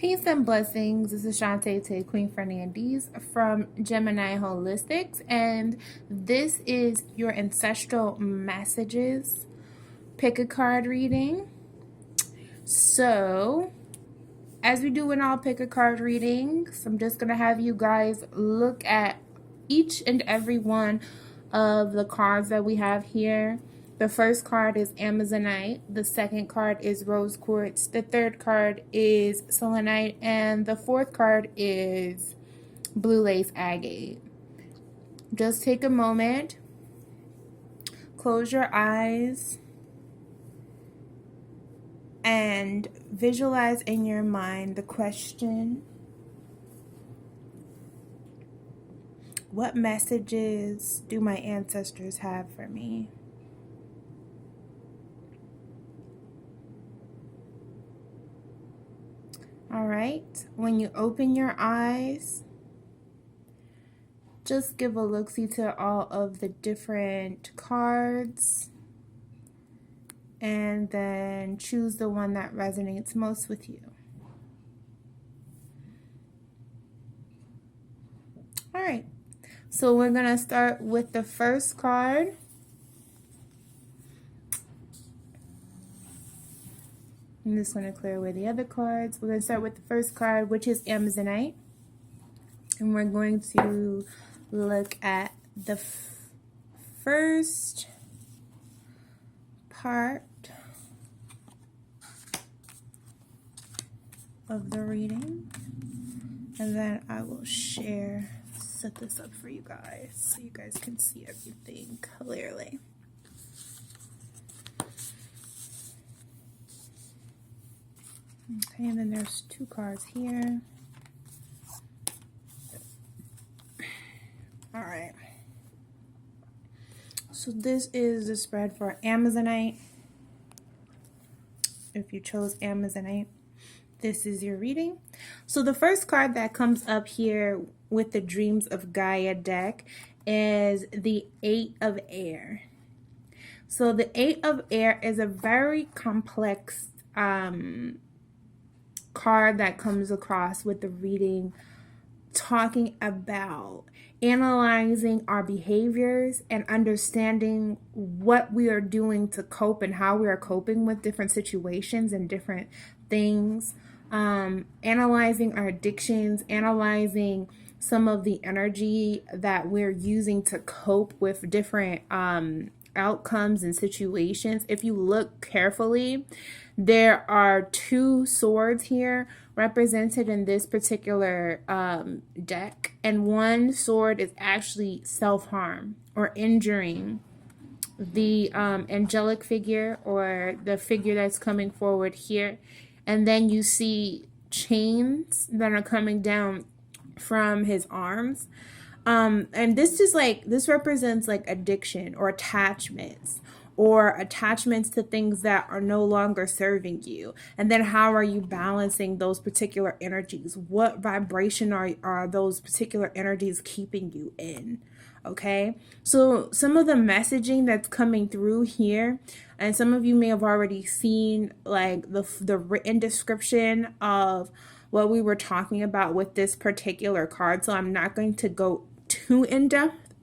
Peace and blessings. This is Shantae Queen Fernandez from Gemini Holistics, and this is your ancestral messages pick a card reading. So, as we do in all pick a card readings, I'm just going to have you guys look at each and every one of the cards that we have here. The first card is Amazonite, the second card is Rose Quartz, the third card is Selenite, and the fourth card is Blue Lace Agate. Just take a moment, close your eyes, and visualize in your mind the question: what messages do my ancestors have for me? All right, when you open your eyes, just give a look-see to all of the different cards and then choose the one that resonates most with you. All right, so we're going to start with the first card. I'm just going to clear away the other cards. We're going to start with the first card, which is Amazonite. And we're going to look at the first part of the reading. And then I will set this up for you guys so you guys can see everything clearly. Okay, and then there's two cards here. All right. So this is the spread for Amazonite. If you chose Amazonite, this is your reading. So the first card that comes up here with the Dreams of Gaia deck is the Eight of Air. So the Eight of Air is a very complex card that comes across with the reading, talking about analyzing our behaviors and understanding what we are doing to cope and how we are coping with different situations and different things, analyzing our addictions, analyzing some of the energy that we're using to cope with different outcomes and situations. If you look carefully, there are two swords here represented in this particular deck, and one sword is actually self-harm or injuring the angelic figure or the figure that's coming forward here. And then you see chains that are coming down from his arms. And this represents like addiction or attachments to things that are no longer serving you. And then how are you balancing those particular energies? What vibration are those particular energies keeping you in? Okay, so some of the messaging that's coming through here, and some of you may have already seen like the written description of what we were talking about with this particular card. So I'm not going to go too in-depth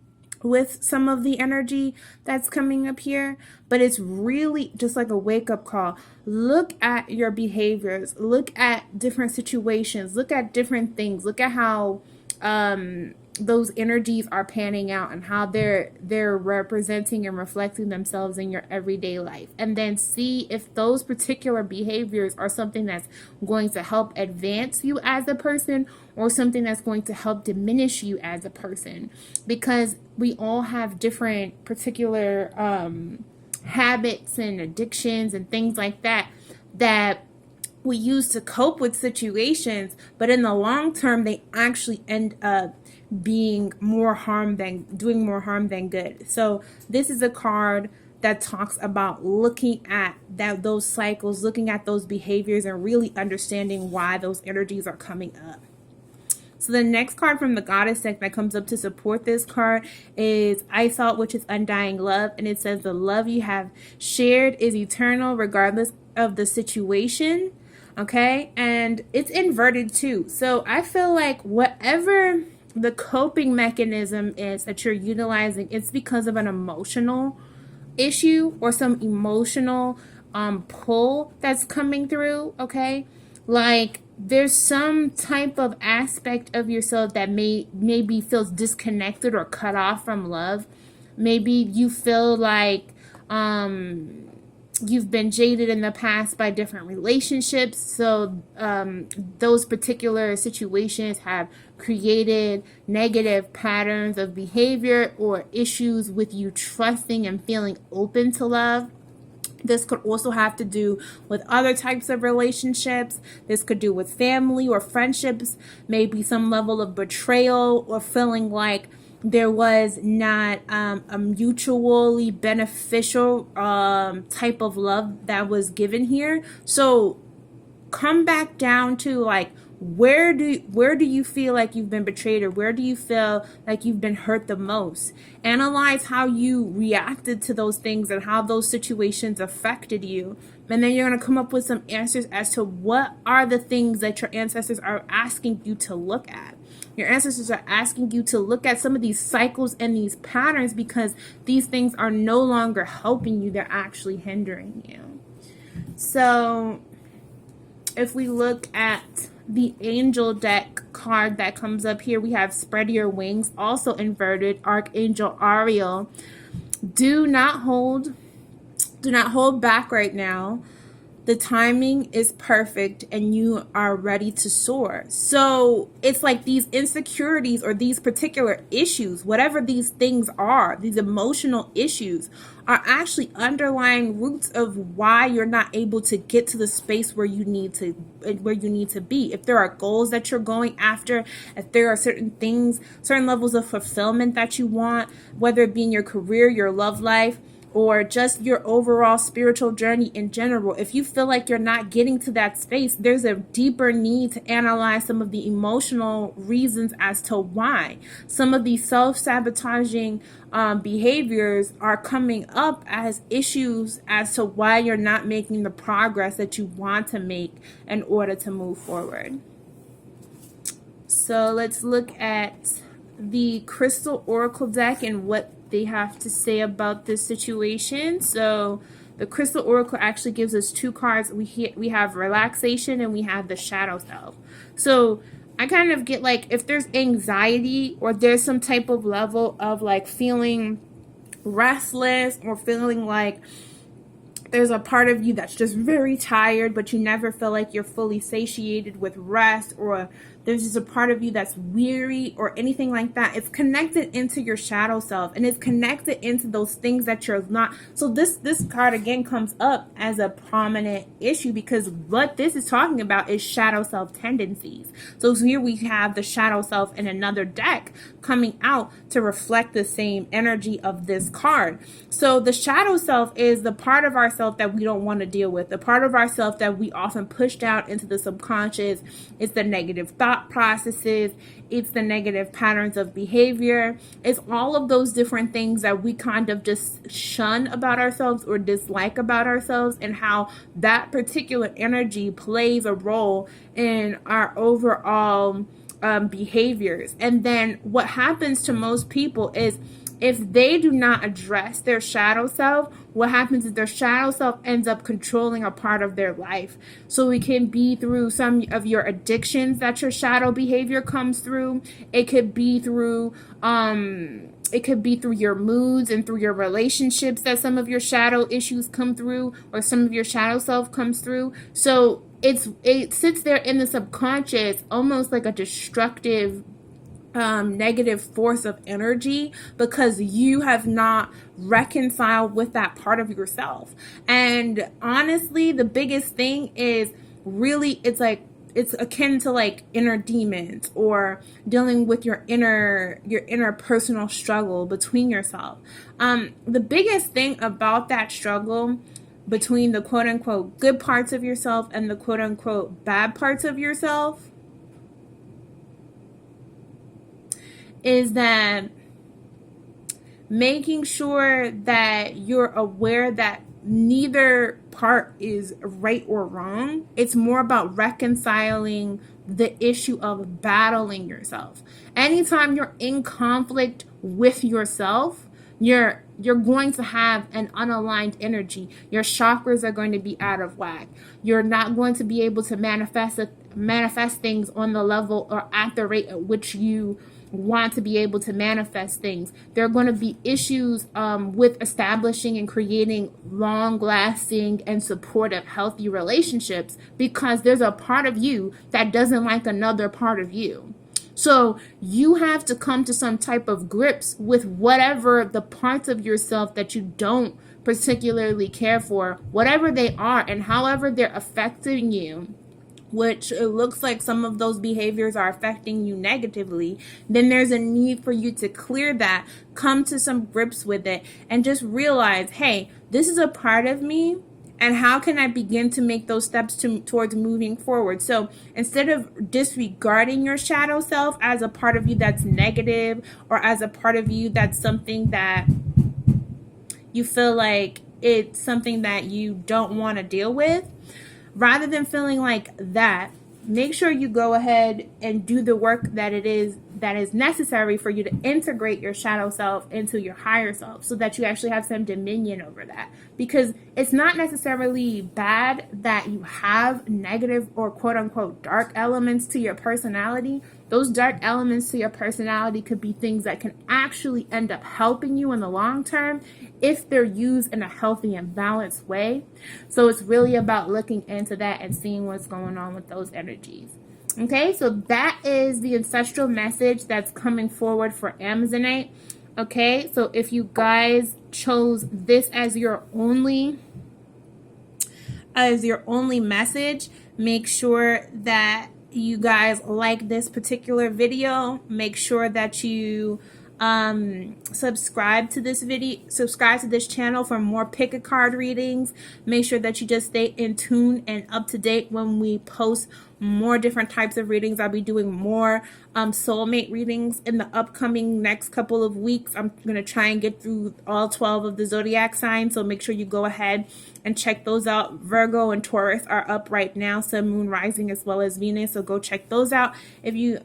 with some of the energy that's coming up here, but it's really just like a wake-up call. Look at your behaviors, look at different situations, look at different things, look at how those energies are panning out and how they're representing and reflecting themselves in your everyday life, and then see if those particular behaviors are something that's going to help advance you as a person or something that's going to help diminish you as a person, because we all have different particular habits and addictions and things like that we use to cope with situations, but in the long term they actually end up doing more harm than good. So this is a card that talks about looking at those cycles, looking at those behaviors, and really understanding why those energies are coming up. So the next card from the Goddess deck that comes up to support this card is Ancestral, which is undying love, and it says the love you have shared is eternal regardless of the situation. Okay, and it's inverted too. So I feel like whatever the coping mechanism is that you're utilizing, it's because of an emotional issue or some emotional pull that's coming through. Okay, like there's some type of aspect of yourself that maybe feels disconnected or cut off from love. Maybe you feel like you've been jaded in the past by different relationships. So those particular situations have created negative patterns of behavior or issues with you trusting and feeling open to love. This could also have to do with other types of relationships. This could do with family or friendships, maybe some level of betrayal or feeling like there was not a mutually beneficial type of love that was given here. So come back down to like, where do you feel like you've been betrayed, or where do you feel like you've been hurt the most? Analyze how you reacted to those things and how those situations affected you, and then you're going to come up with some answers as to what are the things that your ancestors are asking you to look at. Your ancestors are asking you to look at some of these cycles and these patterns, because these things are no longer helping you, they're actually hindering you. So if we look at the angel deck card that comes up here, we have Spread Your Wings, also inverted, Archangel Ariel. Do not hold back right now. The timing is perfect and you are ready to soar. So it's like these insecurities or these particular issues, whatever these things are, these emotional issues, are actually underlying roots of why you're not able to get to the space where you need to be. If there are goals that you're going after, if there are certain things, certain levels of fulfillment that you want, whether it be in your career, your love life, or just your overall spiritual journey in general, if you feel like you're not getting to that space, there's a deeper need to analyze some of the emotional reasons as to why. Some of these self-sabotaging behaviors are coming up as issues as to why you're not making the progress that you want to make in order to move forward. So let's look at the Crystal Oracle deck and what they have to say about this situation. So the Crystal Oracle actually gives us two cards. We have relaxation and we have the shadow self. So I kind of get like, if there's anxiety or there's some type of level of like feeling restless or feeling like there's a part of you that's just very tired, but you never feel like you're fully satiated with rest, or there's just a part of you that's weary or anything like that, it's connected into your shadow self, and it's connected into those things that you're not. So this card again comes up as a prominent issue, because what this is talking about is shadow self tendencies. So here we have the shadow self in another deck coming out to reflect the same energy of this card. So the shadow self is the part of ourself that we don't want to deal with, the part of ourself that we often push down into the subconscious. It's the negative thought processes, it's the negative patterns of behavior, it's all of those different things that we kind of just shun about ourselves or dislike about ourselves, and how that particular energy plays a role in our overall behaviors. And then what happens to most people is, if they do not address their shadow self, what happens is their shadow self ends up controlling a part of their life. So it can be through some of your addictions that your shadow behavior comes through. It could be through your moods and through your relationships that some of your shadow issues come through, or some of your shadow self comes through. So it sits there in the subconscious almost like a destructive negative force of energy, because you have not reconciled with that part of yourself. And honestly, the biggest thing is really, it's akin to like inner demons, or dealing with your inner personal struggle between yourself. The biggest thing about that struggle between the quote unquote good parts of yourself and the quote unquote bad parts of yourself is that making sure that you're aware that neither part is right or wrong. It's more about reconciling the issue of battling yourself. Anytime you're in conflict with yourself, you're going to have an unaligned energy. Your chakras are going to be out of whack. You're not going to be able to manifest things on the level or at the rate at which you want to be able to manifest things. There are going to be issues with establishing and creating long-lasting and supportive, healthy relationships, because there's a part of you that doesn't like another part of you. So you have to come to some type of grips with whatever the parts of yourself that you don't particularly care for, whatever they are and however they're affecting you, which it looks like some of those behaviors are affecting you negatively. Then there's a need for you to clear that, come to some grips with it, and just realize, hey, this is a part of me, and how can I begin to make those steps towards moving forward? So instead of disregarding your shadow self as a part of you that's negative, or as a part of you that's something that you feel like it's something that you don't want to deal with, rather than feeling like that, make sure you go ahead and do the work that is necessary for you to integrate your shadow self into your higher self, so that you actually have some dominion over that. Because it's not necessarily bad that you have negative or quote unquote dark elements to your personality. Those dark elements to your personality could be things that can actually end up helping you in the long term if they're used in a healthy and balanced way. So it's really about looking into that and seeing what's going on with those energies. Okay, so that is the ancestral message that's coming forward for Amazonite. Okay, so if you guys chose this as your only message, make sure that you guys like this particular video. Make sure that you subscribe to this channel for more pick a card readings. Make sure that you just stay in tune and up to date when we post more different types of readings. I'll be doing more soulmate readings in the upcoming next couple of weeks. I'm going to try and get through all 12 of the zodiac signs, so make sure you go ahead and check those out. Virgo and Taurus are up right now, Sun, Moon, Rising, as well as Venus, so go check those out if you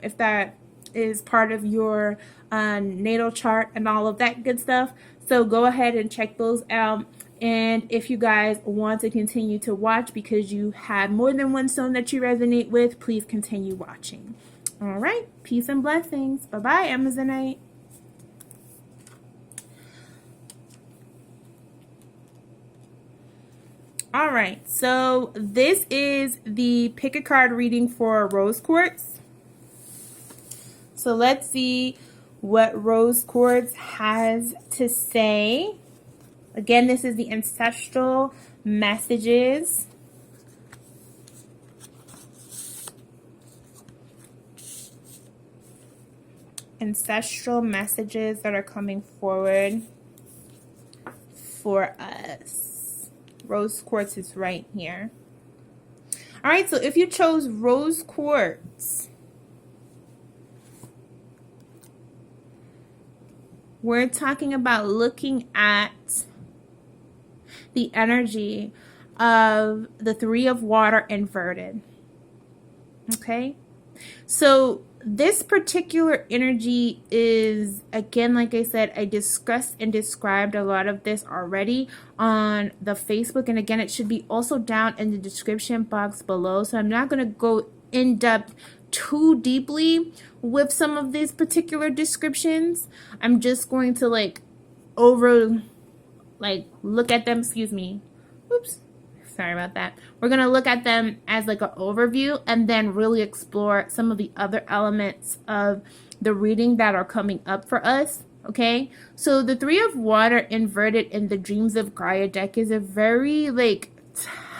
if that is part of your natal chart and all of that good stuff. So go ahead and check those out. And if you guys want to continue to watch because you have more than one stone that you resonate with, please continue watching. All right, peace and blessings. Bye-bye, Amazonite. All right, so this is the pick a card reading for Rose Quartz. So let's see what Rose Quartz has to say. Again, this is the ancestral messages. Ancestral messages that are coming forward for us. Rose Quartz is right here. All right, so if you chose Rose Quartz, we're talking about looking at the energy of the Three of Water inverted. Okay, so this particular energy is, again, like I said, I discussed and described a lot of this already on the Facebook, and again, it should be also down in the description box below. So I'm not going to go in depth too deeply with some of these particular descriptions. I'm just going to look at them, oops, sorry about that. We're going to look at them as like an overview and then really explore some of the other elements of the reading that are coming up for us. Okay, so the Three of Water inverted in the Dreams of Gaia deck is a very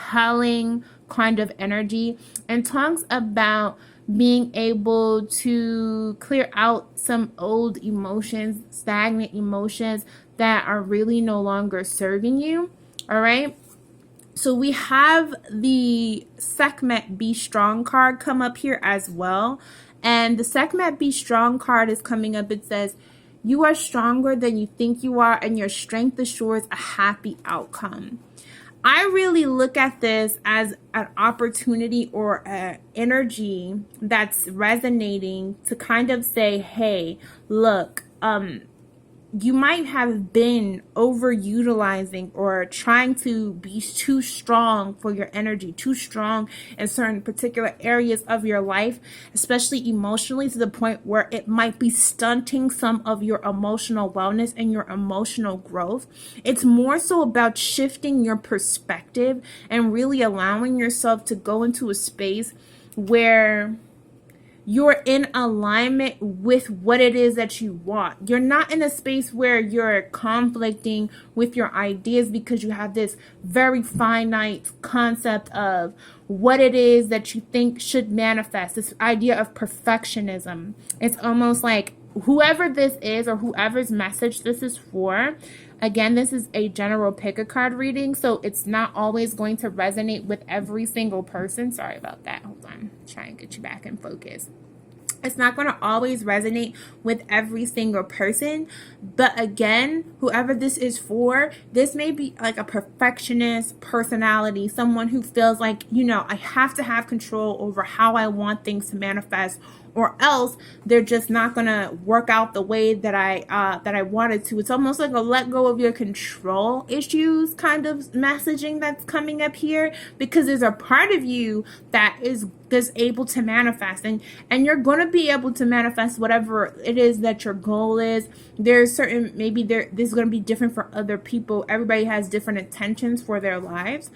telling kind of energy, and talks about being able to clear out some old emotions, stagnant emotions that are really no longer serving you. All right, so we have the Sekhmet Be Strong card come up here as well, and the Sekhmet Be Strong card is coming up. It says, You are stronger than you think you are, and your strength assures a happy outcome. I really look at this as an opportunity or an energy that's resonating to kind of say, hey, look, you might have been overutilizing or trying to be too strong for your energy, too strong in certain particular areas of your life, especially emotionally, to the point where it might be stunting some of your emotional wellness and your emotional growth. It's more so about shifting your perspective and really allowing yourself to go into a space where you're in alignment with what it is that you want. You're not in a space where you're conflicting with your ideas because you have this very finite concept of what it is that you think should manifest. This idea of perfectionism. It's almost like whoever this is or whoever's message this is for, again, this is a general pick a card reading, so it's not always going to resonate with every single person. Sorry about that. Hold on. Try and get you back in focus. It's not going to always resonate with every single person. But again, whoever this is for, this may be like a perfectionist personality, someone who feels like, I have to have control over how I want things to manifest, or else they're just not going to work out the way that I wanted to. It's almost like a let go of your control issues kind of messaging that's coming up here, because there's a part of you that is able to manifest, and you're going to be able to manifest whatever it is that your goal is. There's certain, this is going to be different for other people. Everybody has different intentions for their lives,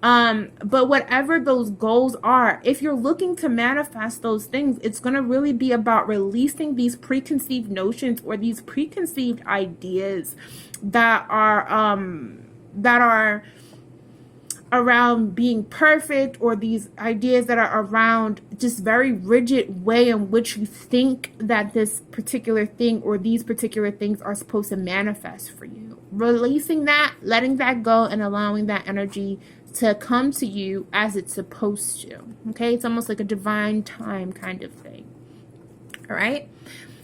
but whatever those goals are, if you're looking to manifest those things, it's going to really be about releasing these preconceived notions or these preconceived ideas that are around being perfect, or these ideas that are around just very rigid way in which you think that this particular thing or these particular things are supposed to manifest for you. Releasing that, letting that go, and allowing that energy to come to you as it's supposed to. Okay, it's almost like a divine time kind of thing. All right.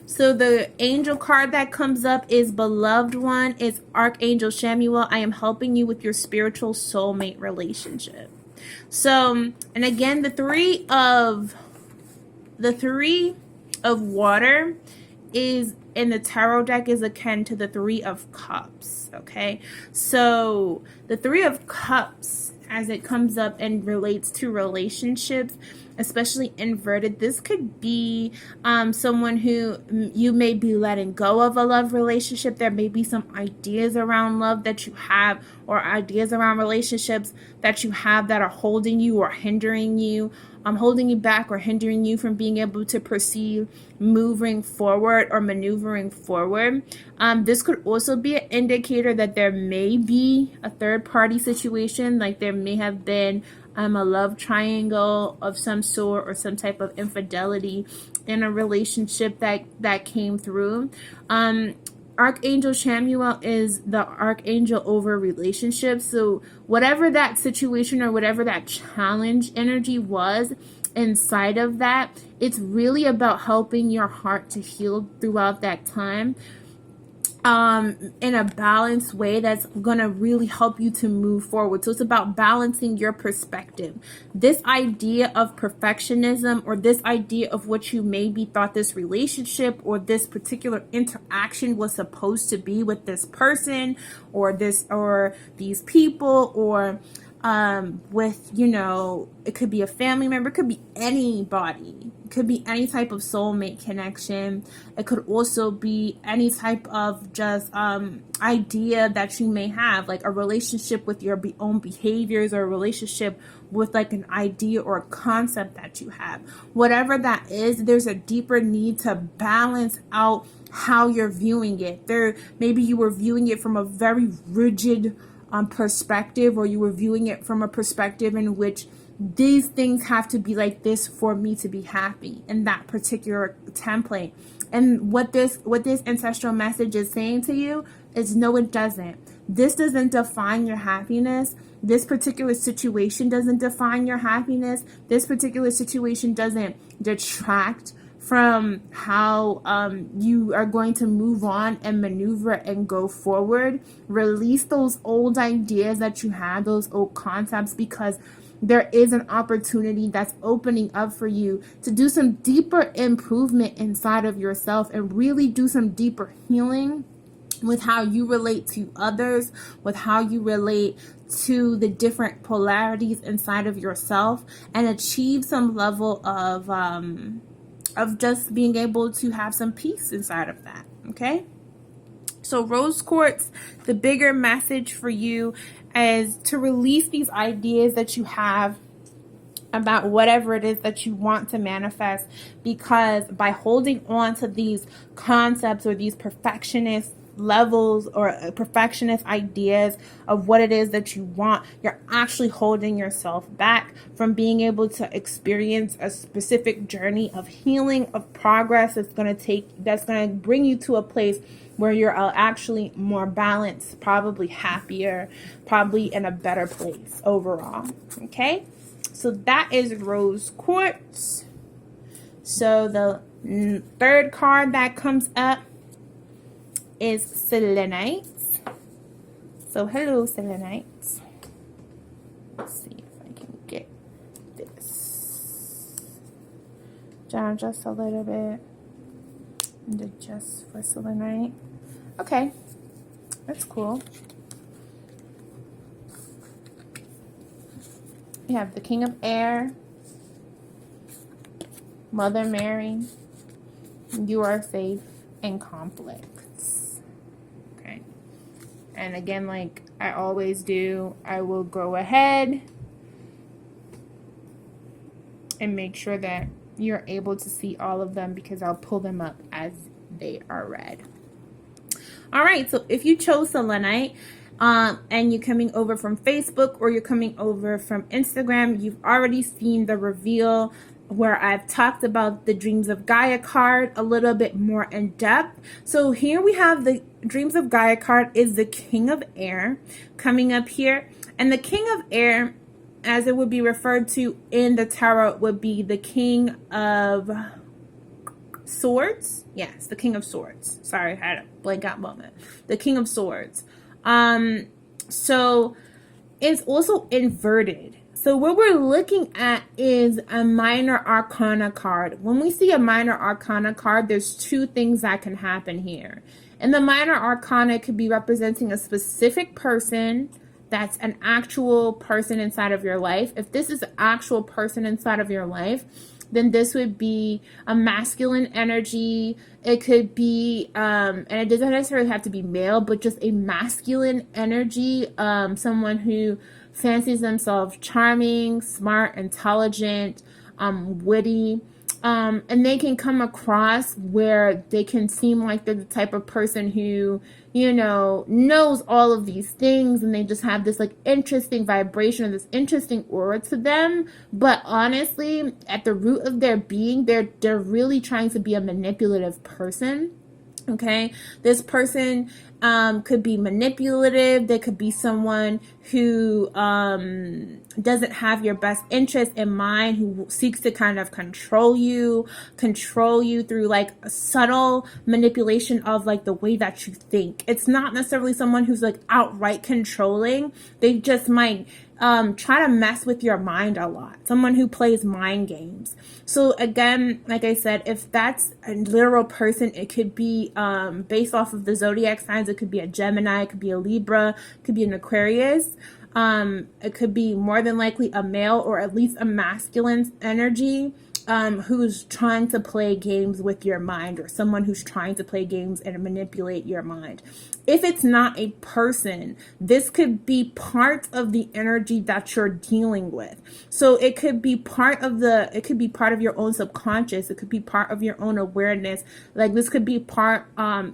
So the angel card that comes up is Beloved One. It's Archangel Samuel. I am helping you with your spiritual soulmate relationship. So, and again, the three of water is in the tarot deck is akin to the Three of Cups. Okay. So the Three of Cups, as it comes up and relates to relationships, especially inverted, this could be someone who you may be letting go of a love relationship. There may be some ideas around love that you have, or ideas around relationships that you have that are holding you or hindering you, holding you back or hindering you from being able to proceed moving forward or maneuvering forward. This could also be an indicator that there may be a third party situation, like there may have been a love triangle of some sort, or some type of infidelity in a relationship that came through. Archangel Samuel is the archangel over relationships. So whatever that situation or whatever that challenge energy was inside of that, it's really about helping your heart to heal throughout that time, in a balanced way that's gonna really help you to move forward. So it's about balancing your perspective. This idea of perfectionism, or this idea of what you maybe thought this relationship or this particular interaction was supposed to be with this person or these people, or with, it could be a family member, it could be anybody. It could be any type of soulmate connection. It could also be any type of just idea that you may have, like a relationship with your own behaviors, or a relationship with like an idea or a concept that you have. Whatever that is, there's a deeper need to balance out how you're viewing it. Maybe you were viewing it from a very rigid perspective, or you were viewing it from a perspective in which these things have to be like this for me to be happy in that particular template. And what this ancestral message is saying to you is, no, it doesn't. This doesn't define your happiness. This particular situation doesn't define your happiness. This particular situation doesn't detract from how you are going to move on and maneuver and go forward. Release those old ideas that you had, those old concepts, because there is an opportunity that's opening up for you to do some deeper improvement inside of yourself and really do some deeper healing with how you relate to others, with how you relate to the different polarities inside of yourself, and achieve some level of just being able to have some peace inside of that. Okay, so rose quartz, the bigger message for you is to release these ideas that you have about whatever it is that you want to manifest, because by holding on to these concepts or these perfectionist levels or perfectionist ideas of what it is that you want, you're actually holding yourself back from being able to experience a specific journey of healing, of progress that's going to bring you to a place where you're actually more balanced, probably happier, probably in a better place overall. Okay, so that is rose quartz. So the third card that comes up is Selenite. So hello, Selenite. Let's see if I can get this down just a little bit and adjust for Selenite. Okay, that's cool. We have the King of Air, Mother Mary, you are safe, and conflicts. Okay, and again, like I always do, I will go ahead and make sure that you're able to see all of them, because I'll pull them up as they are read. All right, so if you chose Selenite and you're coming over from Facebook or you're coming over from Instagram, you've already seen the reveal where I've talked about the Dreams of Gaia card a little bit more in depth. So here we have the Dreams of Gaia card is the King of Air coming up here. And the King of Air, as it would be referred to in the tarot, would be the King of Swords. Yes, the King of Swords. Sorry, I had a blank out moment. The King of Swords. So it's also inverted. So what we're looking at is a minor arcana card. When we see a minor arcana card, there's two things that can happen here. And the minor arcana could be representing a specific person that's an actual person inside of your life. If this is an actual person inside of your life, then this would be a masculine energy. It could be, and it doesn't necessarily have to be male, but just a masculine energy, someone who fancies themselves charming, smart, intelligent, witty, and they can come across where they can seem like they're the type of person who, you know, knows all of these things, and they just have this like interesting vibration or this interesting aura to them. But honestly, at the root of their being, they're really trying to be a manipulative person. Okay, this person could be manipulative. They could be someone who doesn't have your best interest in mind, who seeks to kind of control you through like a subtle manipulation of like the way that you think. It's not necessarily someone who's like outright controlling. They just might try to mess with your mind a lot. Someone who plays mind games. So again, like I said, if that's a literal person, it could be based off of the zodiac signs. It could be a Gemini, it could be a Libra, it could be an Aquarius. It could be more than likely a male or at least a masculine energy who's trying to play games with your mind, or someone who's trying to play games and manipulate your mind. If it's not a person, this could be part of the energy that you're dealing with. So it could be part of your own subconscious. It could be part of your own awareness. Like this could be part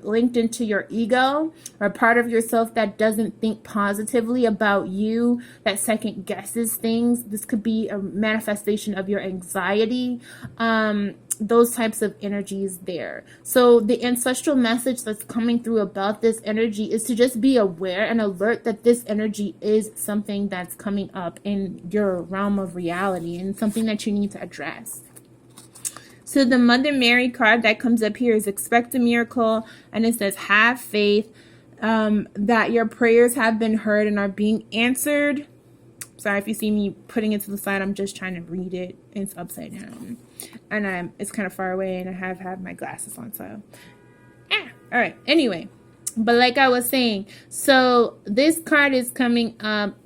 linked into your ego, or part of yourself that doesn't think positively about you, that second guesses things. This could be a manifestation of your anxiety. Those types of energies there. So the ancestral message that's coming through about this energy is to just be aware and alert that this energy is something that's coming up in your realm of reality and something that you need to address. So the Mother Mary card that comes up here is expect a miracle, and it says have faith that your prayers have been heard and are being answered. Sorry if you see me putting it to the side, I'm just trying to read it. It's upside down, and it's kind of far away, and I have my glasses on, so all right. Anyway, but like I was saying, so this card is coming up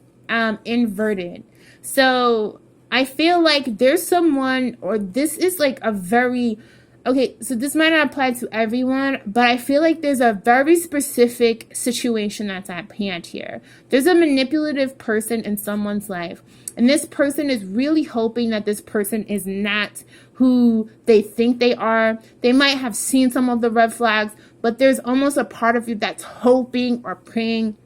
inverted. So I feel like there's someone, or this is like a very, okay, so this might not apply to everyone, but I feel like there's a very specific situation that's at hand here. There's a manipulative person in someone's life, and this person is really hoping that this person is not who they think they are. They might have seen some of the red flags, but there's almost a part of you that's hoping or praying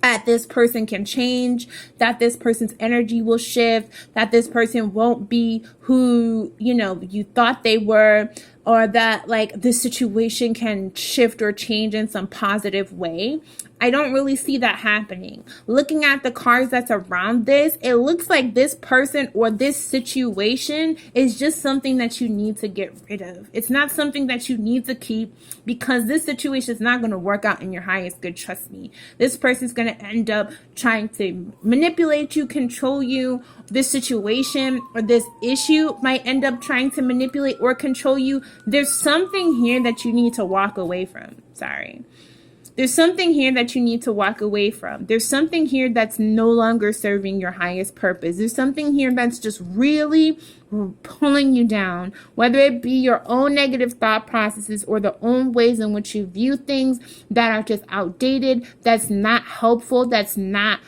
that this person can change, that this person's energy will shift, that this person won't be who, you know, you thought they were, or that like this situation can shift or change in some positive way. I don't really see that happening. Looking at the cards that's around this, it looks like this person or this situation is just something that you need to get rid of. It's not something that you need to keep, because this situation is not going to work out in your highest good. Trust me. This person's going to end up trying to manipulate you, control you. This situation or this issue might end up trying to manipulate or control you. There's something here that you need to walk away from. Sorry. There's something here that you need to walk away from. There's something here that's no longer serving your highest purpose. There's something here that's just really pulling you down, whether it be your own negative thought processes or the own ways in which you view things that are just outdated, that's not helpful, that's not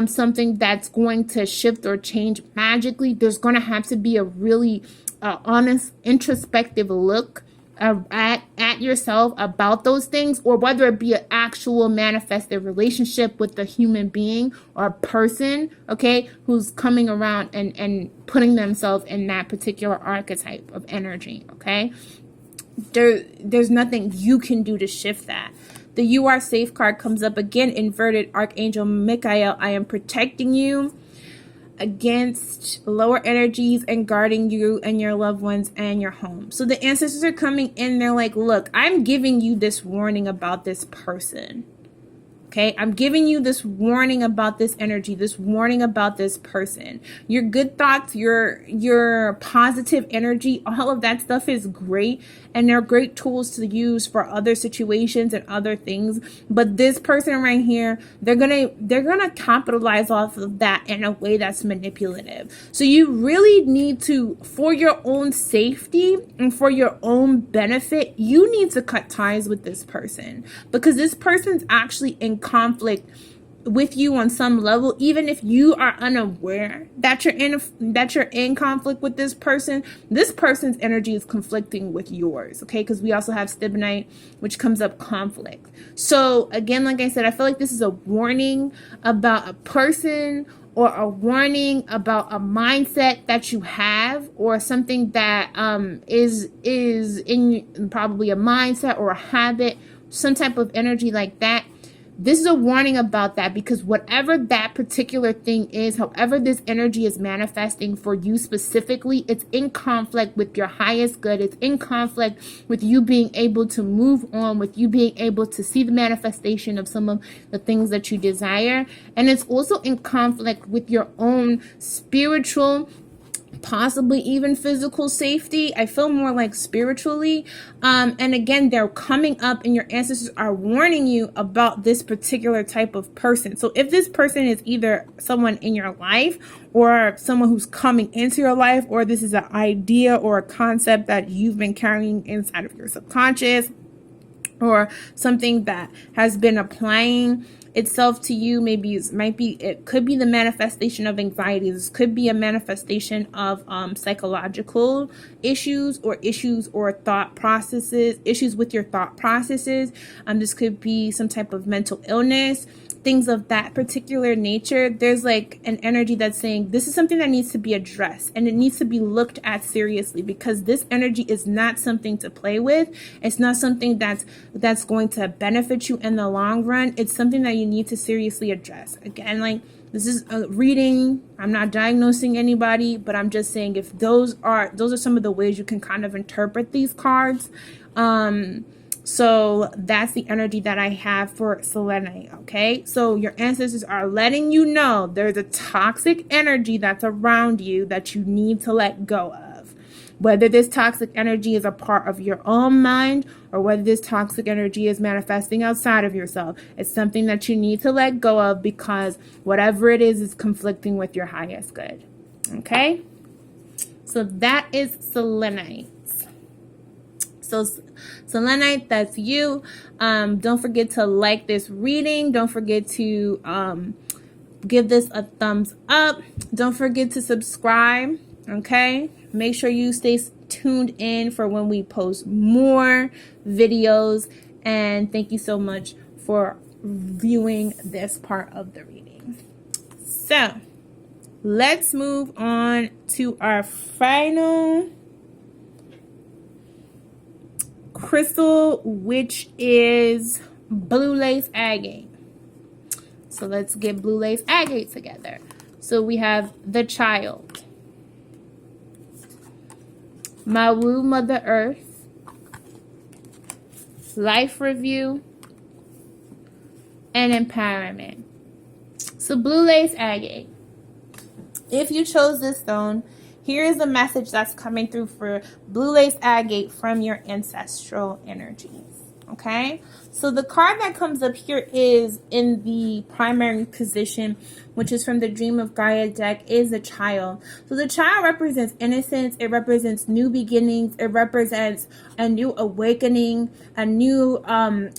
something that's going to shift or change magically. There's going to have to be a really honest, introspective look at yourself about those things, or whether it be an actual manifested relationship with a human being or a person, okay, who's coming around and putting themselves in that particular archetype of energy, okay? There's nothing you can do to shift that. The You Are Safe card comes up again, inverted. Archangel Michael, I am protecting you against lower energies and guarding you and your loved ones and your home. So the ancestors are coming in. They're like, look, I'm giving you this warning about this person. Okay, I'm giving you this warning about this energy, this warning about this person. Your good thoughts, your positive energy, all of that stuff is great, and they're great tools to use for other situations and other things. But this person right here, they're gonna capitalize off of that in a way that's manipulative. So you really need to, for your own safety and for your own benefit, you need to cut ties with this person, because this person's actually in conflict with you on some level. Even if you are unaware that you're in conflict with this person's energy is conflicting with yours, okay? Because we also have Stibnite, which comes up conflict. So again, like I said, I feel like this is a warning about a person, or a warning about a mindset that you have, or something that is in probably a mindset or a habit, some type of energy like that. This is a warning about that, because whatever that particular thing is, however this energy is manifesting for you specifically, it's in conflict with your highest good. It's in conflict with you being able to move on, with you being able to see the manifestation of some of the things that you desire. And it's also in conflict with your own spiritual, possibly even physical safety. I feel more like spiritually. And again, they're coming up, and your ancestors are warning you about this particular type of person. So if this person is either someone in your life, or someone who's coming into your life, or this is an idea or a concept that you've been carrying inside of your subconscious, or something that has been applying itself to you, it could be the manifestation of anxiety. This could be a manifestation of psychological issues or thought processes, issues with your thought processes. This could be some type of mental illness. things of that particular nature, there's like an energy that's saying this is something that needs to be addressed and it needs to be looked at seriously, because this energy is not something to play with. It's not something that's going to benefit you in the long run. It's something that you need to seriously address. Again, like, this is a reading. I'm not diagnosing anybody, but I'm just saying if those are some of the ways you can kind of interpret these cards. So that's the energy that I have for Selenite, okay? So your ancestors are letting you know there's a toxic energy that's around you that you need to let go of. Whether this toxic energy is a part of your own mind or whether this toxic energy is manifesting outside of yourself, it's something that you need to let go of, because whatever it is conflicting with your highest good, okay? So that is Selenite. So Selenite, that's you. Don't forget to like this reading. Don't forget to give this a thumbs up. Don't forget to subscribe, okay? Make sure you stay tuned in for when we post more videos. And thank you so much for viewing this part of the reading. So let's move on to our final crystal, which is blue lace agate. So let's get blue lace agate together. So we have the Child, Mawu, Mother Earth, Life Review, and Empowerment. So blue lace agate, if you chose this stone, here is the message that's coming through for blue lace agate from your ancestral energies, okay? So the card that comes up here is in the primary position, which is from the Dream of Gaia deck, is the Child. So the Child represents innocence. It represents new beginnings. It represents a new awakening, a new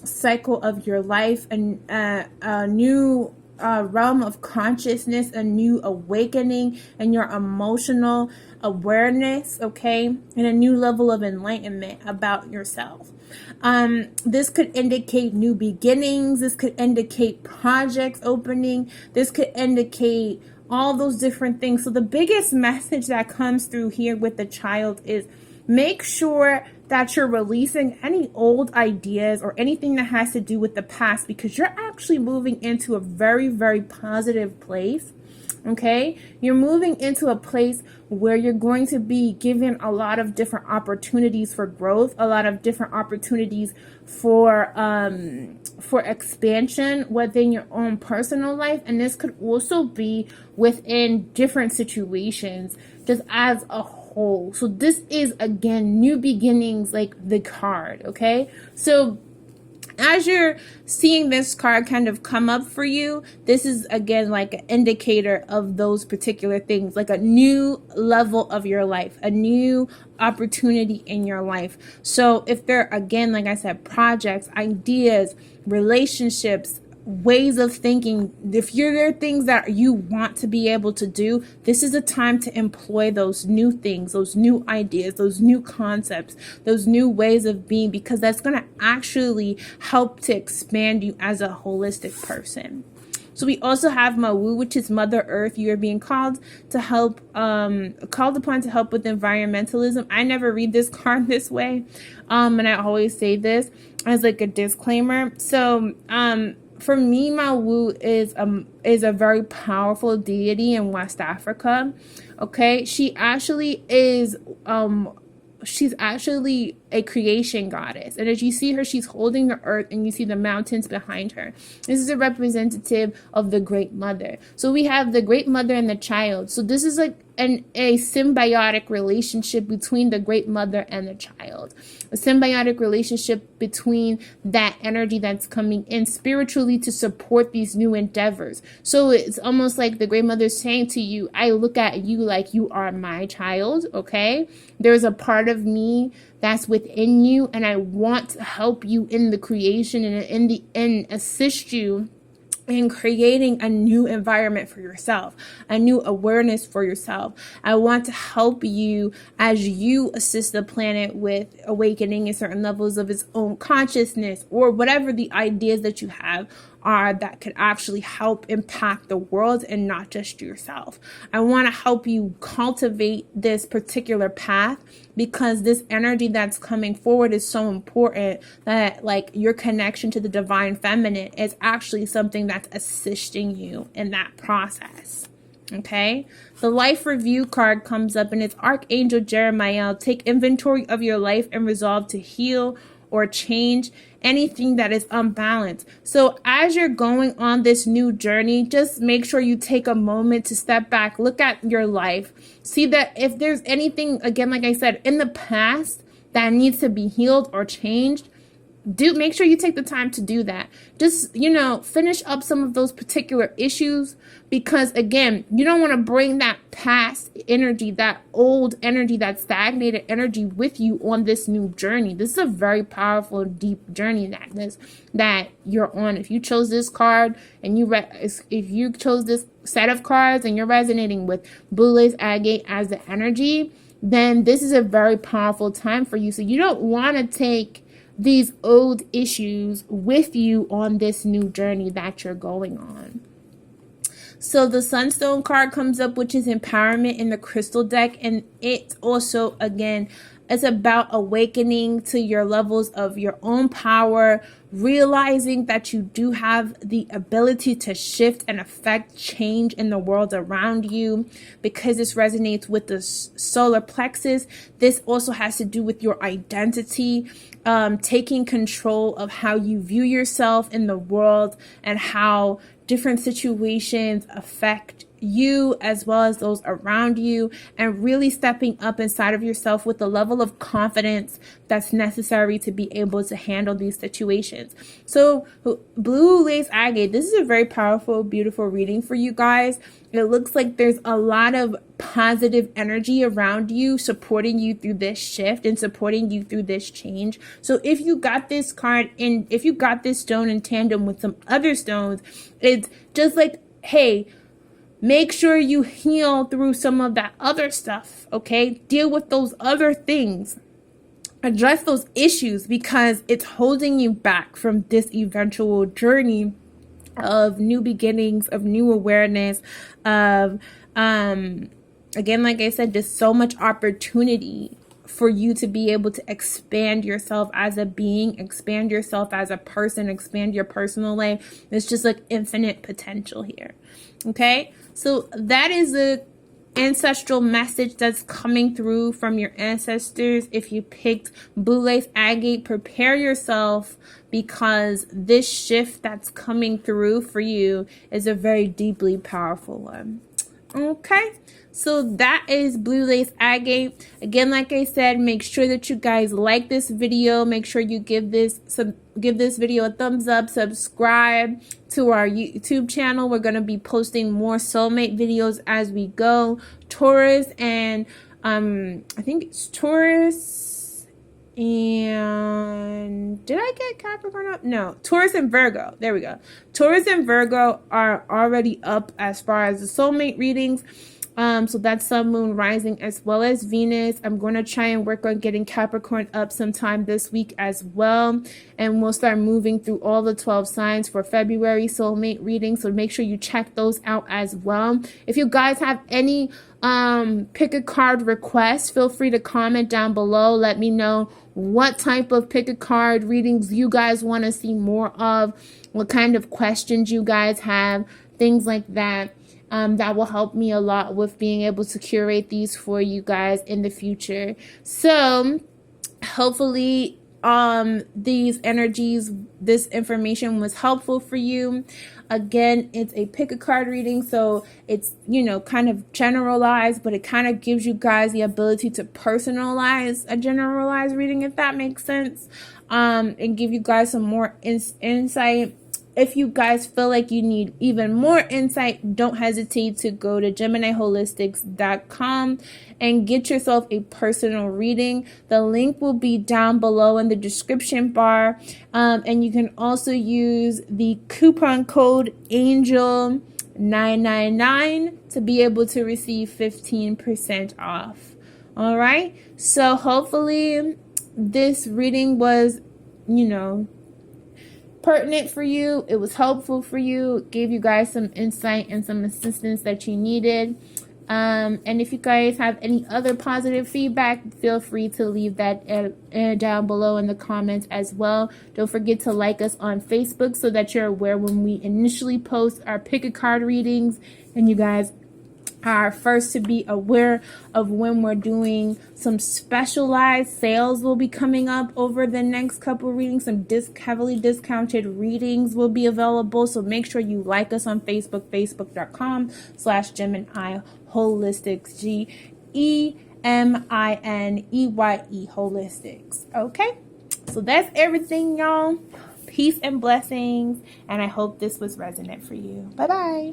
cycle of your life, and a new realm of consciousness, a new awakening and your emotional awareness, okay, and a new level of enlightenment about yourself. This could indicate new beginnings. This could indicate projects opening. This could indicate all those different things. So the biggest message that comes through here with the Child is make sure that you're releasing any old ideas or anything that has to do with the past, because you're actually moving into a very, very positive place. Okay, you're moving into a place where you're going to be given a lot of different opportunities for growth, a lot of different opportunities for expansion within your own personal life, and this could also be within different situations, just as a whole. So this is, again, new beginnings, like the card. Okay, so as you're seeing this card kind of come up for you, this is, again, like an indicator of those particular things, like a new level of your life, a new opportunity in your life. So if there, again, like I said, projects, ideas, relationships, ways of thinking, if there are things that you want to be able to do, this is a time to employ those new things, those new ideas, those new concepts, those new ways of being, because that's going to actually help to expand you as a holistic person. So we also have Mawu, which is Mother Earth. You are being called to help, called upon to help with environmentalism. I never read this card this way, and I always say this as like a disclaimer. So for me, Mawu is a very powerful deity in West Africa. Okay, she actually is she's actually a creation goddess, and as you see her, she's holding the earth, and you see the mountains behind her. This is a representative of the Great Mother. So we have the Great Mother and the Child. So this is like a symbiotic relationship between the Great Mother and the Child, a symbiotic relationship between that energy that's coming in spiritually to support these new endeavors. So it's almost like the Great Mother saying to you, I look at you like you are my child, okay? There's a part of me that's within you, and I want to help you in the creation and assist you in creating a new environment for yourself, a new awareness for yourself. I want to help you as you assist the planet with awakening in certain levels of its own consciousness, or whatever the ideas that you have are that could actually help impact the world and not just yourself. I want to help you cultivate this particular path, because this energy that's coming forward is so important, that like your connection to the divine feminine is actually something that's assisting you in that process. Okay, the life review card comes up, and it's Archangel Jeremiah. Take inventory of your life and resolve to heal or change anything that is unbalanced. So as you're going on this new journey, just make sure you take a moment to step back, look at your life, see that if there's anything, again, like I said, in the past that needs to be healed or changed, make sure you take the time to do that. Just, finish up some of those particular issues, because again, you don't want to bring that past energy, that old energy, that stagnated energy with you on this new journey. This is a very powerful, deep journey that you're on. If you chose this card and if you chose this set of cards and you're resonating with Blue Lace Agate as the energy, then this is a very powerful time for you. So you don't want to take these old issues with you on this new journey that you're going on. So the Sunstone card comes up, which is empowerment in the crystal deck. And it's also, again, it's about awakening to your levels of your own power, realizing that you do have the ability to shift and affect change in the world around you. Because this resonates with the solar plexus, this also has to do with your identity, taking control of how you view yourself in the world and how different situations affect you as well as those around you, and really stepping up inside of yourself with the level of confidence that's necessary to be able to handle these situations. So Blue Lace Agate, this is a very powerful, beautiful reading for you guys. It looks like there's a lot of positive energy around you, supporting you through this shift and supporting you through this change. So if you got this card and if you got this stone in tandem with some other stones, it's just like, hey, make sure you heal through some of that other stuff, okay? Deal with those other things. Address those issues, because it's holding you back from this eventual journey of new beginnings, of new awareness, of, again, like I said, just so much opportunity for you to be able to expand yourself as a being, expand yourself as a person, expand your personal life. There's just like infinite potential here. Okay, so that is the ancestral message that's coming through from your ancestors. If you picked Blue Lace Agate, prepare yourself, because this shift that's coming through for you is a very deeply powerful one. Okay, so that is Blue Lace Agate. Again, like I said, make sure that you guys like this video. Make sure you give this video a thumbs up. Subscribe to our YouTube channel. We're going to be posting more soulmate videos as we go. Taurus and I think it's Taurus and did I get Capricorn up? No, Taurus and Virgo. There we go. Taurus and Virgo are already up as far as the soulmate readings. So that's Sun, Moon, Rising, as well as Venus. I'm going to try and work on getting Capricorn up sometime this week as well. And we'll start moving through all the 12 signs for February soulmate readings. So make sure you check those out as well. If you guys have any pick a card requests, feel free to comment down below. Let me know what type of pick a card readings you guys want to see more of, what kind of questions you guys have, things like that. That will help me a lot with being able to curate these for you guys in the future. So hopefully these energies, this information was helpful for you. Again, it's a pick a card reading, so it's, kind of generalized, but it kind of gives you guys the ability to personalize a generalized reading, if that makes sense, and give you guys some more insight. If you guys feel like you need even more insight, don't hesitate to go to GeminiHolistics.com and get yourself a personal reading. The link will be down below in the description bar. And you can also use the coupon code ANGEL999 to be able to receive 15% off. All right. So hopefully this reading was, pertinent for you, it was helpful for you, it gave you guys some insight and some assistance that you needed. And if you guys have any other positive feedback, feel free to leave that down below in the comments as well. Don't forget to like us on Facebook so that you're aware when we initially post our pick a card readings, and you guys are first to be aware of when we're doing some specialized sales will be coming up over the next couple readings. Some heavily discounted readings will be available, so make sure you like us on Facebook, facebook.com/Gemini Holistics, GEMINEYE Holistics. Okay, so that's everything, y'all. Peace and blessings, and I hope this was resonant for you. Bye bye.